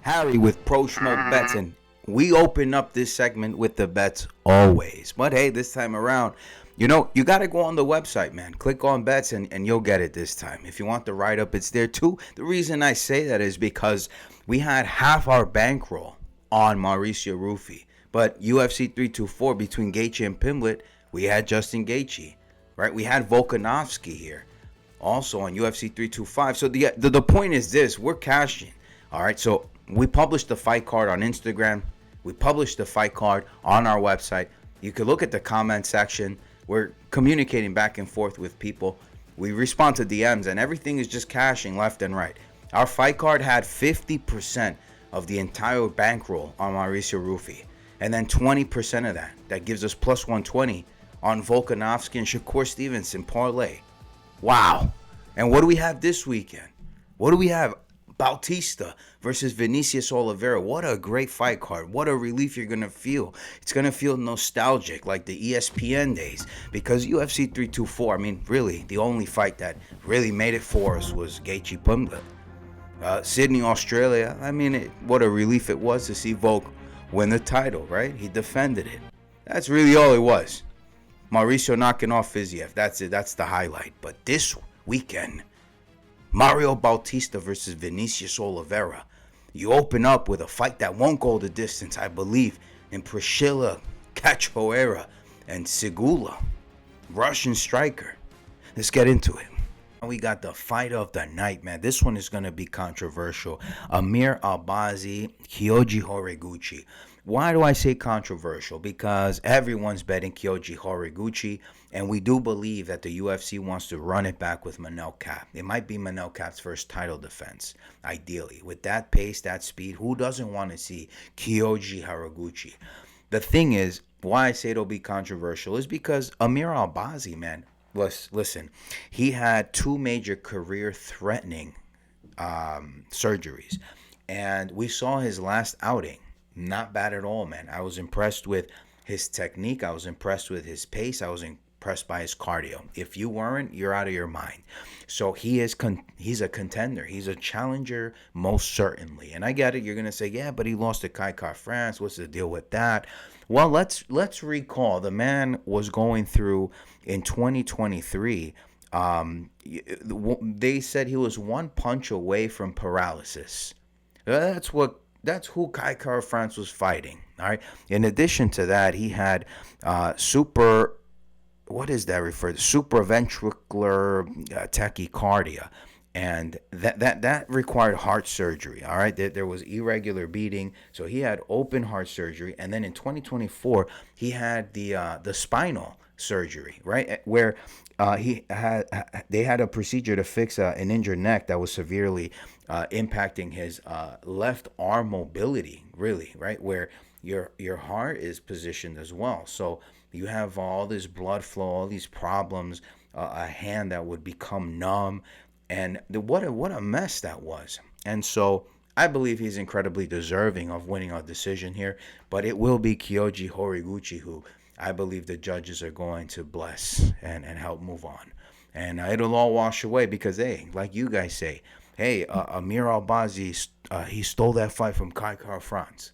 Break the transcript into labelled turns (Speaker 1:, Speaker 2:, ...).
Speaker 1: Harry with Pro Smoke Bets, and we open up this segment with the bets always. But hey, this time around, you got to go on the website, man. Click on bets and you'll get it this time. If you want the write-up, it's there too. The reason I say that is because we had half our bankroll on Mauricio Rufy. But UFC 324 between Gaethje and Pimblett, we had Justin Gaethje, right? We had Volkanovski here also on UFC 325. So the point is this, we're cashing. All right, so we published the fight card on Instagram. We published the fight card on our website. You can look at the comment section. We're communicating back and forth with people. We respond to DMs, and everything is just cashing left and right. Our fight card had 50% of the entire bankroll on Mauricio Rufy. And then 20% of that gives us plus 120 on Volkanovski and Shakur Stevenson parlay. Wow. And what do we have this weekend? What do we have? Bautista versus Vinicius Oliveira. What a great fight card. What a relief you're going to feel. It's going to feel nostalgic like the ESPN days, because UFC 324, I mean, really, the only fight that really made it for us was Gaethje Pimblett. Sydney, Australia, I mean, what a relief it was to see Volk win the title, right? He defended it. That's really all it was. Mauricio knocking off Fiziev. That's it. That's the highlight. But this weekend, Mario Bautista versus Vinicius Oliveira. You open up with a fight that won't go the distance, I believe, in Priscilla Cachoeira and Segula, Russian striker. Let's get into it. We got the fight of the night, man. This one is going to be controversial. Amir Albazi, Kyoji Horiguchi. Why do I say controversial? Because everyone's betting Kyoji Horiguchi, and we do believe that the UFC wants to run it back with Manel Kape. It might be Manel Kape's first title defense, ideally. With that pace, that speed, who doesn't want to see Kyoji Horiguchi? The thing is, why I say it'll be controversial is because Amir Albazi, man, listen, he had two major career-threatening surgeries, and we saw his last outing. Not bad at all, man. I was impressed with his technique. I was impressed with his pace. I was impressed by his cardio. If you weren't, you're out of your mind. So he's a contender. He's a challenger, most certainly. And I get it. You're going to say, yeah, but he lost to Kai France. What's the deal with that? Well, let's recall the man was going through in 2023. They said he was one punch away from paralysis. That's who Kai France was fighting. All right. In addition to that, he had supraventricular tachycardia, and that required heart surgery. All right. There was irregular beating, so he had open heart surgery, and then in 2024 he had the spinal surgery, right, where they had a procedure to fix an injured neck that was severely impacting his left arm mobility, really, right, where your heart is positioned as well. So you have all this blood flow, all these problems, a hand that would become numb, and what a mess that was. And so I believe he's incredibly deserving of winning a decision here, but it will be Kyoji Horiguchi who I believe the judges are going to bless and help move on. And it'll all wash away because, hey, like you guys say, hey, Amir Albazi, he stole that fight from Kai France.